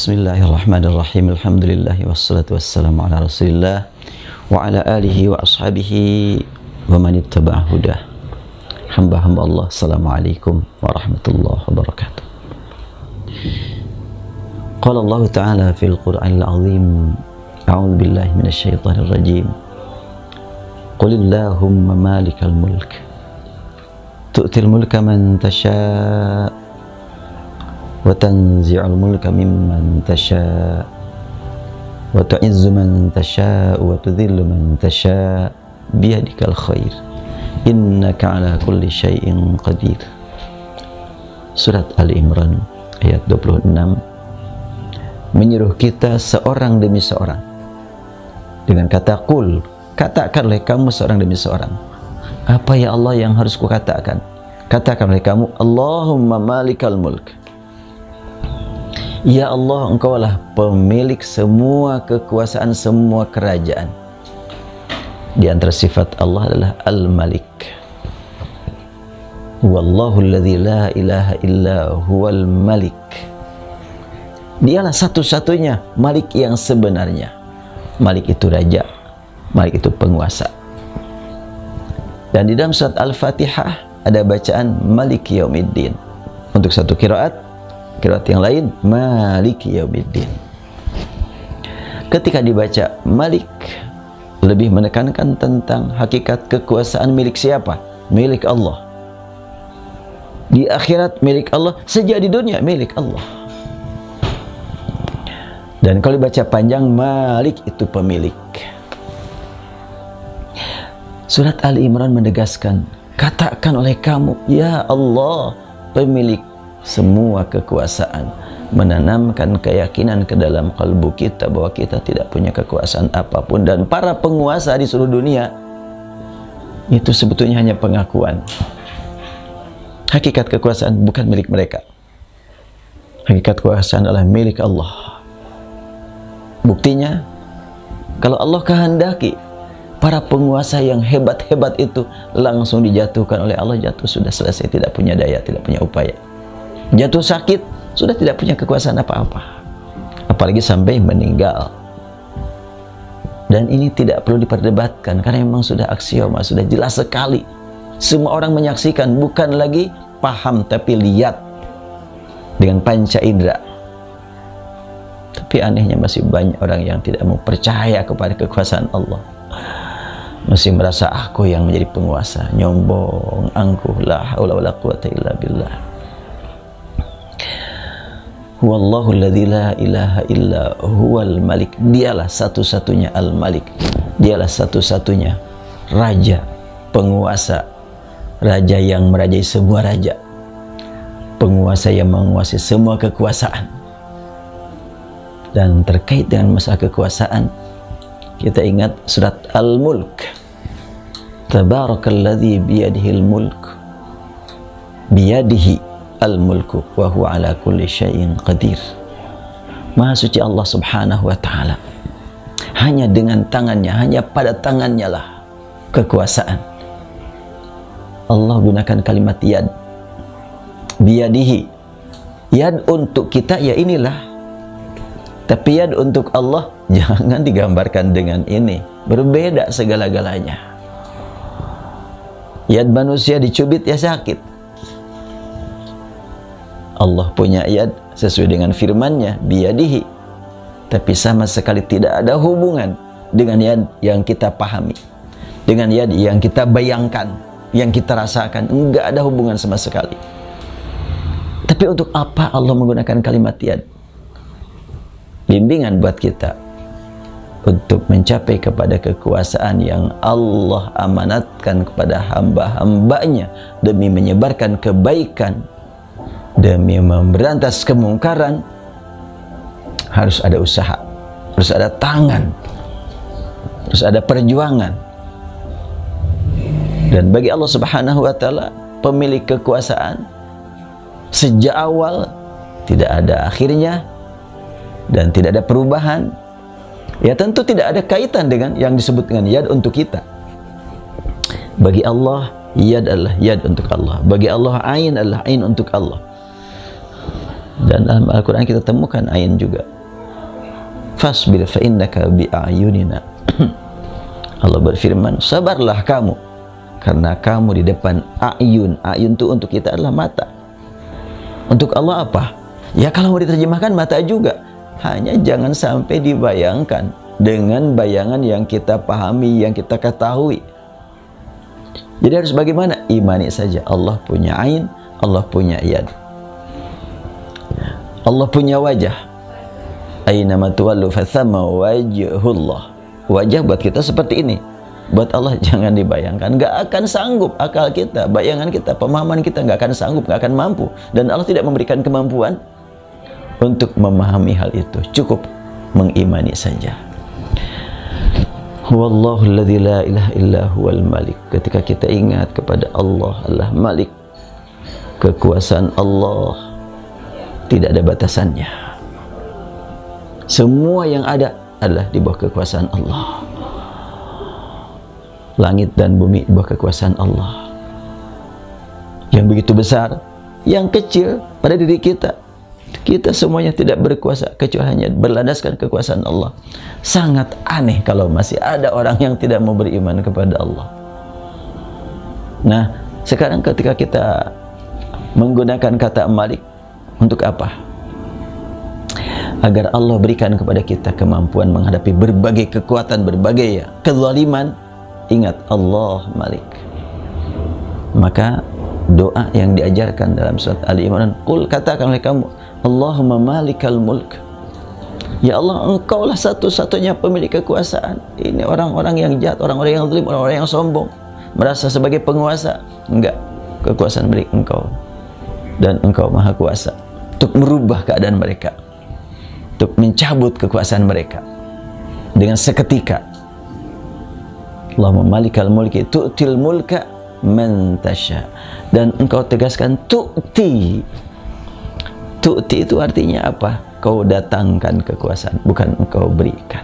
Bismillahirrahmanirrahim. Alhamdulillah wassalatu wassalamu ala Rasulillah wa ala alihi wa ashabihi wa man ittaba'a hudah. Hamba-hamba Allah, assalamualaikum warahmatullahi wabarakatuh. Qala Allah Ta'ala fil Qur'anil Azim, a'udzu billahi minasyaitonir rajim. Qulillahumma malikal mulk tu'til mulka man tasha' wa tanzi'ul mulka mimman tasha' wa tu'izzu man tasha' wa tudhillu man tasha' biyadikal khair innaka ala kulli syai'in qadir. Surat Ali Imran ayat 26 menyuruh kita seorang demi seorang dengan kata qul, katakanlah kamu seorang demi seorang. Apa ya Allah yang harus kukatakan? Katakanlah kamu, Allahumma malikal mulk. Ya Allah, Engkaulah pemilik semua kekuasaan, semua kerajaan. Di antara sifat Allah adalah Al-Malik. Wallahu alladzi la ilaha illa huwal Malik. Dialah satu-satunya Malik yang sebenarnya. Malik itu raja, Malik itu penguasa. Dan di dalam surat Al-Fatihah ada bacaan Malik Yaumiddin. Untuk satu qiraat yang lain Maliki Yaumiddin. Ketika dibaca Malik, lebih menekankan tentang hakikat kekuasaan milik siapa? Milik Allah. Di akhirat milik Allah, sejak di dunia milik Allah. Dan kalau dibaca panjang, Malik itu pemilik. Surat Ali Imran menegaskan, katakan oleh kamu, ya Allah, pemilik semua kekuasaan, menanamkan keyakinan ke dalam kalbu kita bahwa kita tidak punya kekuasaan apapun, dan para penguasa di seluruh dunia itu sebetulnya hanya pengakuan. Hakikat kekuasaan bukan milik mereka. Hakikat kekuasaan adalah milik Allah. Buktinya, kalau Allah kehendaki, para penguasa yang hebat-hebat itu langsung dijatuhkan oleh Allah, jatuh sudah selesai, tidak punya daya, tidak punya upaya. Jatuh sakit, sudah tidak punya kekuasaan apa-apa, apalagi sampai meninggal. Dan ini tidak perlu diperdebatkan, karena memang sudah aksioma, sudah jelas sekali. Semua orang menyaksikan, bukan lagi paham tapi lihat dengan panca indera. Tapi anehnya masih banyak orang yang tidak mau percaya kepada kekuasaan Allah, masih merasa aku yang menjadi penguasa, nyombong, angkuh, la haula wala quwata illa billah. Wallahu alladzi la ilaha illa huwal Malik. Dialah satu-satunya Al-Malik. Dialah satu-satunya raja, penguasa, raja yang merajai semua raja, penguasa yang menguasai semua kekuasaan. Dan terkait dengan masalah kekuasaan, kita ingat surat Al-Mulk. Tabarakalladzi biyadihil mulk. Biyadihi al-mulku wa huwa ala kulli syai'in qadir. Maha suci Allah Subhanahu wa ta'ala. Hanya dengan tangannya, hanya pada tangannya lah kekuasaan. Allah gunakan kalimat yad. Biyadihi. Yad untuk kita, ya inilah. Tapi yad untuk Allah jangan digambarkan dengan ini. Berbeda segala-galanya. Yad manusia dicubit ya sakit. Allah punya yad sesuai dengan firman-Nya, biyadihi. Tapi sama sekali tidak ada hubungan dengan yad yang kita pahami, dengan yad yang kita bayangkan, yang kita rasakan. Enggak ada hubungan sama sekali. Tapi untuk apa Allah menggunakan kalimat yad? Bimbingan buat kita untuk mencapai kepada kekuasaan yang Allah amanatkan kepada hamba-hambanya demi menyebarkan kebaikan, demi memberantas kemungkaran. Harus ada usaha, harus ada tangan, harus ada perjuangan. Dan bagi Allah Subhanahu wa ta'ala, pemilik kekuasaan, sejak awal tidak ada akhirnya dan tidak ada perubahan. Ya tentu tidak ada kaitan dengan yang disebut dengan yad untuk kita. Bagi Allah, yad adalah yad untuk Allah. Bagi Allah, ain adalah ain untuk Allah. Dan dalam Al-Quran kita temukan ain juga. fasbir fa innaka bi'ayunina. Allah berfirman, sabarlah kamu karena kamu di depan ayun. Ayun itu untuk kita adalah mata. Untuk Allah apa? Ya kalau mau diterjemahkan mata juga. Hanya jangan sampai dibayangkan dengan bayangan yang kita pahami, yang kita ketahui. Jadi harus bagaimana? Imani saja. Allah punya ain, Allah punya yad, Allah punya wajah. Aina ma tuwallu fathamma wajhullah. Wajah buat kita seperti ini. Buat Allah jangan dibayangkan. Gak akan sanggup akal kita, bayangan kita, pemahaman kita gak akan sanggup, gak akan mampu. Dan Allah tidak memberikan kemampuan untuk memahami hal itu. Cukup mengimani saja. Wallahu alladzi la ilaha illa huwal malik. Ketika kita ingat kepada Allah, Allah Malik, kekuasaan Allah tidak ada batasannya. Semua yang ada adalah di bawah kekuasaan Allah. Langit dan bumi di bawah kekuasaan Allah. Yang begitu besar, yang kecil pada diri kita. Kita semuanya tidak berkuasa kecuali hanya berlandaskan kekuasaan Allah. Sangat aneh kalau masih ada orang yang tidak mau beriman kepada Allah. Nah, sekarang ketika kita menggunakan kata Malik, untuk apa? Agar Allah berikan kepada kita kemampuan menghadapi berbagai kekuatan, berbagai kezaliman. Ingat, Allah Malik. Maka doa yang diajarkan dalam surat Ali Imran, qul, katakan oleh kamu, Allahumma malikal mulk. Ya Allah, engkaulah satu-satunya pemilik kekuasaan. Ini orang-orang yang jahat, orang-orang yang zalim, orang-orang yang sombong, merasa sebagai penguasa. Enggak, kekuasaan milik engkau. Dan engkau maha kuasa untuk merubah keadaan mereka, untuk mencabut kekuasaan mereka dengan seketika. Allahumma malikal mulki tu'til mulka man tasya. Dan engkau tegaskan tu'ti. Tu'ti itu artinya apa? Kau datangkan kekuasaan, bukan engkau berikan.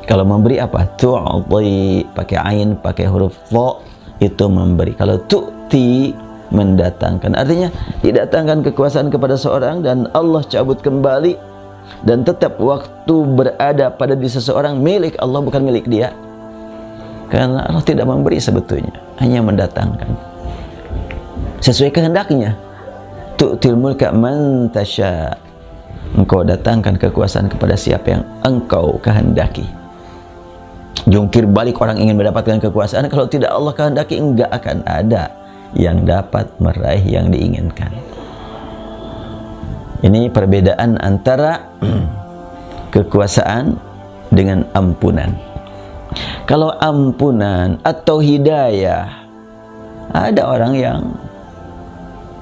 Kalau memberi apa? Tu'ti, pakai ain, pakai huruf tha, itu memberi. Kalau tu'ti, mendatangkan. Artinya didatangkan kekuasaan kepada seorang dan Allah cabut kembali, dan tetap waktu berada pada diri seseorang milik Allah, bukan milik dia. Karena Allah tidak memberi sebetulnya, hanya mendatangkan sesuai kehendaknya. Tu'til mulka man tasya. Engkau datangkan kekuasaan kepada siapa yang engkau kehendaki. Jungkir balik orang ingin mendapatkan kekuasaan, kalau tidak Allah kehendaki, enggak akan ada yang dapat meraih yang diinginkan. Ini perbedaan antara kekuasaan dengan ampunan. Kalau ampunan atau hidayah, ada orang yang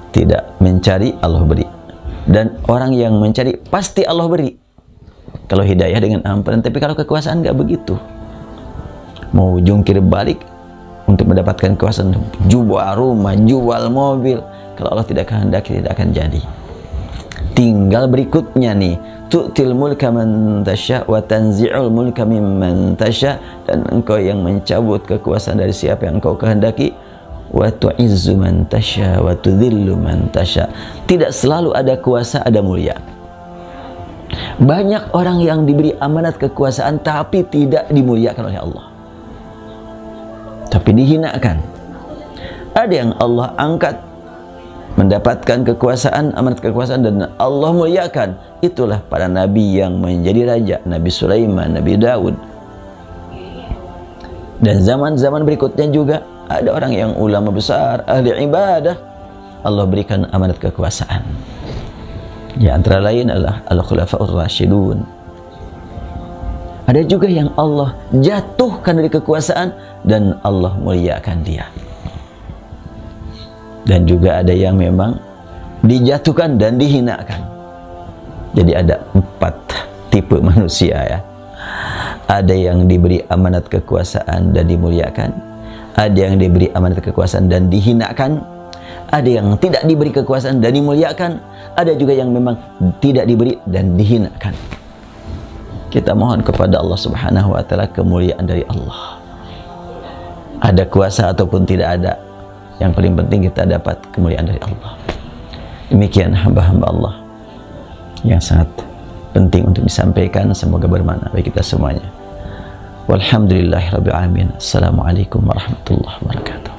tidak mencari, Allah beri. Dan orang yang mencari, pasti Allah beri. Kalau hidayah dengan ampunan. Tapi kalau kekuasaan nggak begitu. Mau jungkir balik untuk mendapatkan kekuasaan, jual rumah, jual mobil, kalau Allah tidak kehendaki, tidak akan jadi. Tinggal berikutnya nih, tu'til mulka man tasya wa tanzi'ul mulka mimman tasya. Dan engkau yang mencabut kekuasaan dari siapa yang engkau kehendaki. Wa tu'izzu man tasya wa tudhillu man tasya. Tidak selalu ada kuasa, ada mulia. Banyak orang yang diberi amanat kekuasaan tapi tidak dimuliakan oleh Allah, tapi dihinakan. Ada yang Allah angkat, mendapatkan kekuasaan, amanat kekuasaan, dan Allah muliakan. Itulah para nabi yang menjadi raja, Nabi Sulaiman, Nabi Daud. Dan zaman-zaman berikutnya juga ada orang yang ulama besar, ahli ibadah, Allah berikan amanat kekuasaan. Ya, antara lain adalah al-khulafaur rasyidun. Ada juga yang Allah jatuhkan dari kekuasaan dan Allah muliakan dia. Dan juga ada yang memang dijatuhkan dan dihinakan. Jadi ada 4 tipe manusia ya. Ada yang diberi amanat kekuasaan dan dimuliakan. Ada yang diberi amanat kekuasaan dan dihinakan. Ada yang tidak diberi kekuasaan dan dimuliakan. Ada juga yang memang tidak diberi dan dihinakan. Kita mohon kepada Allah Subhanahu wa taala kemuliaan dari Allah. Ada kuasa ataupun tidak ada, yang paling penting kita dapat kemuliaan dari Allah. Demikian hamba-hamba Allah yang sangat penting untuk disampaikan, semoga bermakna bagi kita semuanya. Walhamdulillahirabbil alamin. Assalamualaikum warahmatullahi wabarakatuh.